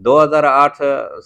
2008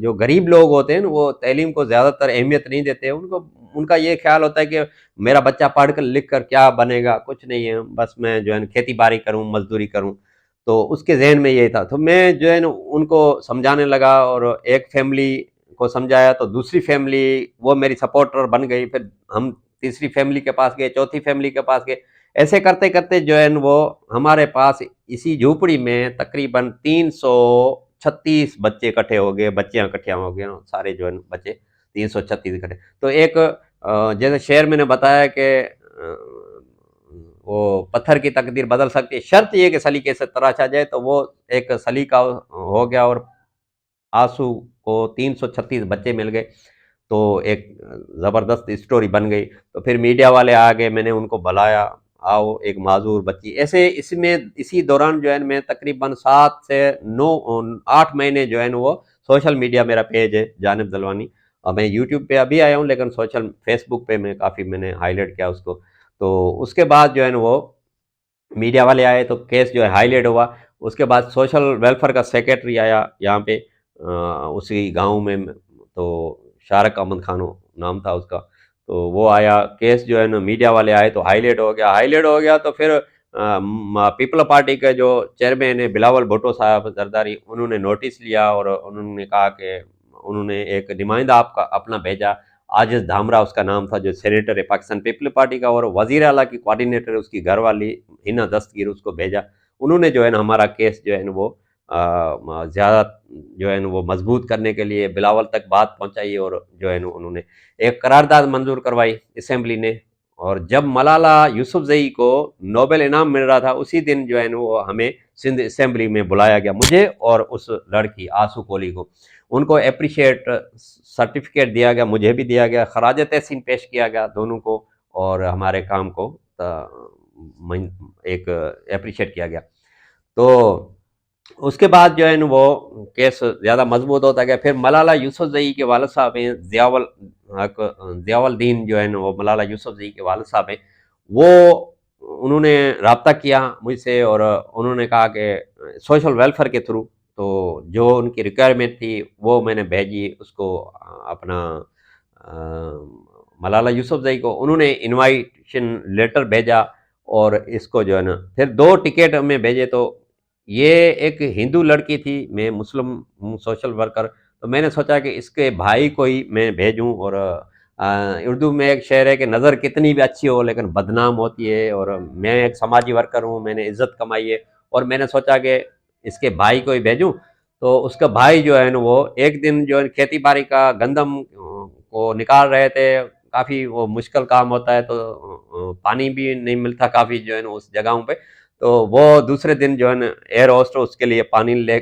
جو غریب لوگ ہوتے ہیں نا وہ تعلیم کو زیادہ تر اہمیت نہیں دیتے، ان کا یہ خیال ہوتا ہے کہ میرا بچہ پڑھ کر لکھ کر کیا بنے گا، کچھ نہیں ہے، بس میں جو ہے نا کھیتی باڑی کروں، مزدوری کروں. تو اس کے ذہن میں یہی تھا. تو میں جو ہے نا ان کو سمجھانے لگا، اور ایک فیملی کو سمجھایا تو دوسری فیملی وہ میری سپورٹر بن گئی. پھر ہم تیسری فیملی کے پاس گئے، چوتھی فیملی کے پاس گئے. ایسے کرتے کرتے جو ہے نا وہ ہمارے پاس اسی جھوپڑی میں تقریباً 336 بچے اکٹھے ہو گئے، بچیاں اکٹھے ہو گئے، سارے جو ہے نا بچے 336 اکٹھے. تو ایک جیسے شعر میں نے بتایا کہ وہ پتھر کی تقدیر بدل سکتی ہے، شرط یہ کہ سلیقے سے تراشا جائے. تو وہ ایک سلیقہ ہو گیا، اور آنسو کو 336 بچے مل گئے. تو ایک زبردست اسٹوری بن گئی. تو پھر میڈیا والے آ گئے، میں نے ان کو بلایا، آؤ ایک معذور بچی. ایسے اس میں اسی دوران جو ہے میں تقریباً 7 سے 8 مہینے جو ہے نا وہ سوشل میڈیا میرا پیج ہے جانب دلوانی. اور میں یوٹیوب پہ ابھی آیا ہوں، لیکن فیس بک پہ میں کافی میں نے ہائی لائٹ کیا اس کو. تو اس کے بعد جو ہے نا وہ میڈیا والے آئے تو کیس جو ہے ہائی لائٹ ہوا. اس کے بعد سوشل ویلفیئر کا سیکریٹری آیا یہاں پہ اسی گاؤں میں. تو شارق احمد خان نام تھا اس کا. تو وہ آیا، کیس جو ہے نا میڈیا والے آئے تو ہائی لائٹ ہو گیا. ہائی لائٹ ہو گیا تو پھر پیپل پارٹی کے جو چیئرمین ہیں بلاول بھٹو صاحب زرداری، انہوں نے نوٹس لیا، اور انہوں نے کہا کہ انہوں نے ایک نمائندہ آپ کا اپنا بھیجا. عاجز دھامرا اس کا نام تھا، جو سینیٹر ہے پاکستان پیپل پارٹی کا، اور وزیر اعلیٰ کی کوارڈینیٹر اس کی گھر والی ہنا دستگیر، اس کو بھیجا. انہوں نے جو ہے نا ہمارا کیس جو ہے نا وہ زیادہ جو ہے نا وہ مضبوط کرنے کے لیے بلاول تک بات پہنچائی، اور جو ہے نا انہوں نے ایک قرارداد منظور کروائی اسمبلی نے. اور جب ملالہ یوسفزئی کو نوبل انعام مل رہا تھا، اسی دن جو ہے نا وہ ہمیں سندھ اسمبلی میں بلایا گیا، مجھے اور اس لڑکی آسو کولی کو. ان کو اپریشیٹ سرٹیفکیٹ دیا گیا، مجھے بھی دیا گیا، خراج تحسین پیش کیا گیا دونوں کو، اور ہمارے کام کو ایک اپریشیٹ کیا گیا. تو اس کے بعد جو ہے نا وہ کیس زیادہ مضبوط ہوتا گیا. پھر ملالہ یوسفزئی کے والد صاحب ہیں ضیاء الدین، جو ہے نا وہ ملالہ یوسفزئی کے والد صاحب ہیں. وہ انہوں نے رابطہ کیا مجھ سے، اور انہوں نے کہا کہ سوشل ویلفیئر کے تھرو تو جو ان کی ریکوائرمنٹ تھی وہ میں نے بھیجی اس کو اپنا ملالہ یوسفزئی کو. انہوں نے انوائٹیشن لیٹر بھیجا، اور اس کو جو ہے نا پھر 2 ٹکٹ ہمیں بھیجے. تو یہ ایک ہندو لڑکی تھی، میں مسلم ہوں، سوشل ورکر. تو میں نے سوچا کہ اس کے بھائی کو ہی میں بھیجوں. اور اردو میں ایک شعر ہے کہ نظر کتنی بھی اچھی ہو لیکن بدنام ہوتی ہے، اور میں ایک سماجی ورکر ہوں، میں نے عزت کمائی ہے، اور میں نے سوچا کہ اس کے بھائی کو ہی بھیجوں. تو اس کا بھائی جو ہے نا وہ ایک دن جو ہے کھیتی باڑی کا گندم کو نکال رہے تھے. کافی وہ مشکل کام ہوتا ہے، تو پانی بھی نہیں ملتا کافی جو ہے نا اس جگہوں پہ. تو وہ دوسرے دن جو ہے نا ایئر ہوسٹر اس کے لیے پانی لے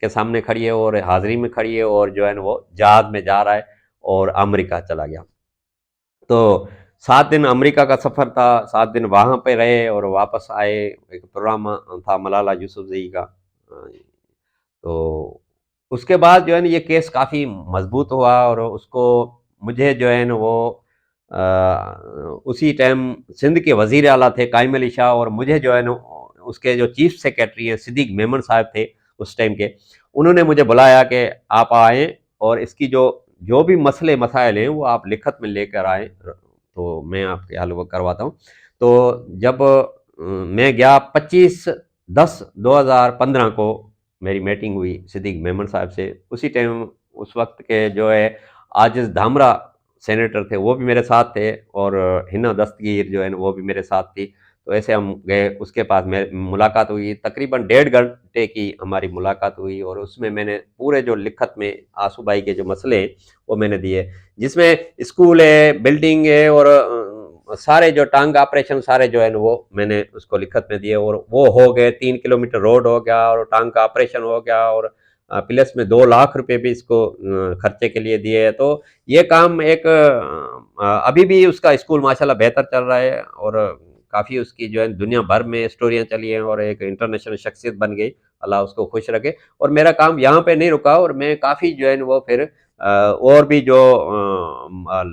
کے سامنے کھڑی ہے، اور حاضری میں کھڑی ہے، اور جو ہے نا وہ جہاز میں جا رہا ہے، اور امریکہ چلا گیا. تو 7 دن امریکہ کا سفر تھا، 7 دن وہاں پہ رہے اور واپس آئے. ایک پروگرام تھا ملالہ یوسفزئی کا. تو اس کے بعد جو ہے نا یہ کیس کافی مضبوط ہوا، اور اس کو مجھے جو ہے نا وہ اسی ٹائم سندھ کے وزیر اعلیٰ تھے قائم علی شاہ، اور مجھے جو ہے نا اس کے جو چیف سیکریٹری ہیں صدیق میمن صاحب تھے اس ٹائم کے، انہوں نے مجھے بلایا کہ آپ آئیں، اور اس کی جو بھی مسئلے مسائل ہیں وہ آپ لکھت میں لے کر آئیں، تو میں آپ کے حل وہ کرواتا ہوں. تو جب میں گیا 25/10/2015 کو میری میٹنگ ہوئی صدیق میمن صاحب سے. اسی ٹائم اس وقت کے جو ہے عاجز دھامرا سینیٹر تھے، وہ بھی میرے ساتھ تھے، اور ہنا دستگیر جو ہے نا وہ بھی میرے ساتھ تھی. تو ایسے ہم گئے، اس کے پاس ملاقات ہوئی، تقریباً 1.5 گھنٹے کی ہماری ملاقات ہوئی. اور اس میں نے پورے جو لکھت میں آسو بھائی کے جو مسئلے ہیں وہ میں نے دیے، جس میں اسکول ہے، بلڈنگ ہے، اور سارے جو ٹانگ آپریشن سارے جو ہے نا وہ میں نے اس کو لکھت میں دیے. اور وہ ہو گئے، 3 کلومیٹر روڈ ہو گیا، اور ٹانگ کا آپریشن ہو گیا، اور پلس میں 2 لاکھ روپے بھی اس کو خرچے کے لیے دیے. تو یہ کام ایک ابھی بھی اس کا اسکول ماشاءاللہ بہتر چل رہا ہے، اور کافی اس کی جو ہے دنیا بھر میں اسٹوریاں چلی ہیں، اور ایک انٹرنیشنل شخصیت بن گئی، اللہ اس کو خوش رکھے. اور میرا کام یہاں پہ نہیں رکا، اور میں کافی جو ہے وہ پھر اور بھی جو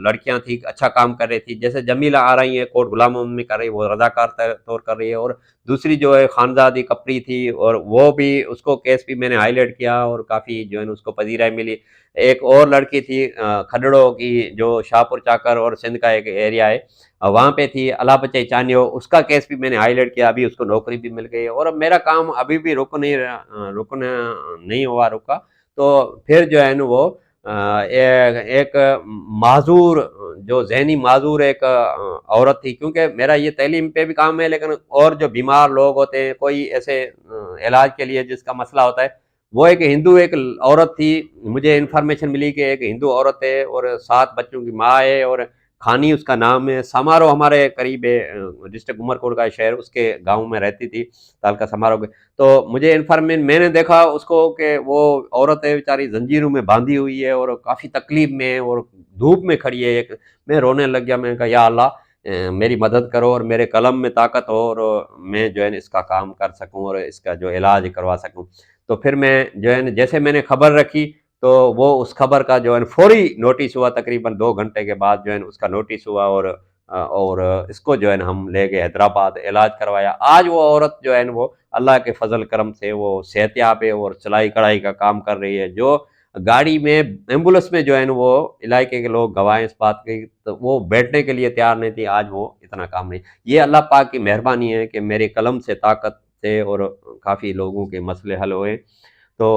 لڑکیاں تھیں اچھا کام کر رہی تھی، جیسے جمیلہ آ رہی ہیں کوٹ غلام محمد میں کر رہی ہے، وہ رضاکار طور کر رہی ہے، اور دوسری جو ہے خانزادی کپری تھی، اور وہ بھی اس کو کیس بھی میں نے ہائی لائٹ کیا اور کافی جو ہے اس کو پذیرائی ملی۔ ایک اور لڑکی تھی کھڈڑوں کی، جو شاہپور چاکر اور سندھ کا ایک ایریا ہے، وہاں پہ تھی اللہ بچے چانیو، اس کا کیس بھی میں نے ہائی لائٹ کیا، ابھی اس کو نوکری بھی مل گئی، اور اب میرا کام ابھی بھی رکنا نہیں ہوا رکا۔ تو پھر جو ہے نا وہ ایک معذور، جو ذہنی معذور ایک عورت تھی، کیونکہ میرا یہ تعلیم پہ بھی کام ہے، لیکن اور جو بیمار لوگ ہوتے ہیں، کوئی ایسے علاج کے لیے جس کا مسئلہ ہوتا ہے، وہ ایک ہندو ایک عورت تھی، مجھے انفارمیشن ملی کہ ایک ہندو عورت ہے اور 7 بچوں کی ماں ہے، اور کھانی اس کا نام ہے، سمارو ہمارے قریب ہے، ڈسٹرکٹ عمر کوٹ کا شہر، اس کے گاؤں میں رہتی تھی، تعلقہ سمارو کے۔ تو مجھے انفارمیشن، میں نے دیکھا اس کو کہ وہ عورت ہے بیچاری زنجیروں میں باندھی ہوئی ہے اور کافی تکلیف میں ہے اور دھوپ میں کھڑی ہے ایک، میں رونے لگ گیا، میں نے کہا یا اللہ میری مدد کرو اور میرے قلم میں طاقت ہو اور میں جو ہے اس کا کام کر سکوں اور اس کا جو علاج کروا سکوں۔ تو پھر میں جو ہے جیسے میں نے خبر رکھی تو وہ اس خبر کا جو ہے فوری نوٹس ہوا، تقریباً 2 گھنٹے کے بعد جو ہے اس کا نوٹس ہوا، اور اس کو جو ہے ہم لے گئے حیدرآباد، علاج کروایا۔ آج وہ عورت جو ہے وہ اللہ کے فضل کرم سے وہ صحت یاب ہے اور سلائی کڑھائی کا کام کر رہی ہے، جو گاڑی میں ایمبولینس میں جو ہے وہ علاقے کے لوگ گواہیں اس بات کی، تو وہ بیٹھنے کے لیے تیار نہیں تھی، آج وہ اتنا کام نہیں۔ یہ اللہ پاک کی مہربانی ہے کہ میرے قلم سے طاقت سے اور کافی لوگوں کے مسئلے حل ہوئے۔ تو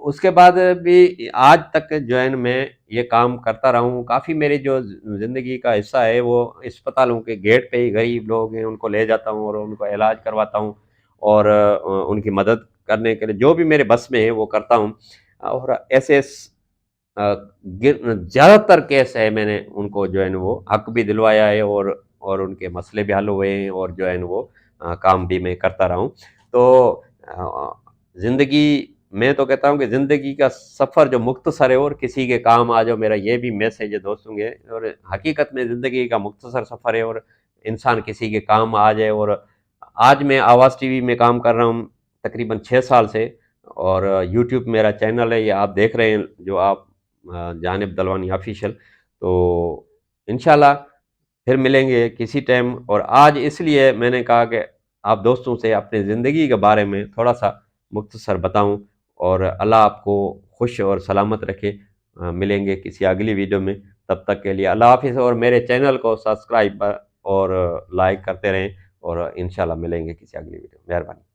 اس کے بعد بھی آج تک جو ہے میں یہ کام کرتا رہا ہوں۔ کافی میری جو زندگی کا حصہ ہے وہ اسپتالوں کے گیٹ پہ ہی غریب لوگ ہیں ان کو لے جاتا ہوں اور ان کو علاج کرواتا ہوں، اور ان کی مدد کرنے کے لیے جو بھی میرے بس میں ہے وہ کرتا ہوں۔ اور ایسے زیادہ تر کیس ہے میں نے ان کو جو ہے وہ حق بھی دلوایا ہے، اور ان کے مسئلے بھی حل ہوئے ہیں، اور جو ہے وہ کام بھی میں کرتا رہا ہوں۔ تو زندگی، میں تو کہتا ہوں کہ زندگی کا سفر جو مختصر ہے اور کسی کے کام آ جاؤ، میرا یہ بھی میسیج ہے دوستوں کے، اور حقیقت میں زندگی کا مختصر سفر ہے اور انسان کسی کے کام آ جائے۔ اور آج میں آواز ٹی وی میں کام کر رہا ہوں تقریباً 6 سال سے، اور یوٹیوب میرا چینل ہے، یہ آپ دیکھ رہے ہیں جو آپ جانب دلوانی آفیشیل۔ تو انشاءاللہ پھر ملیں گے کسی ٹائم۔ اور آج اس لیے میں نے کہا کہ آپ دوستوں سے اپنی زندگی کے بارے میں تھوڑا سا مختصر بتاؤں، اور اللہ آپ کو خوش اور سلامت رکھے۔ ملیں گے کسی اگلی ویڈیو میں، تب تک کے لیے اللہ حافظ، اور میرے چینل کو سبسکرائب اور لائک کرتے رہیں، اور انشاءاللہ ملیں گے کسی اگلی ویڈیو۔ مہربانی۔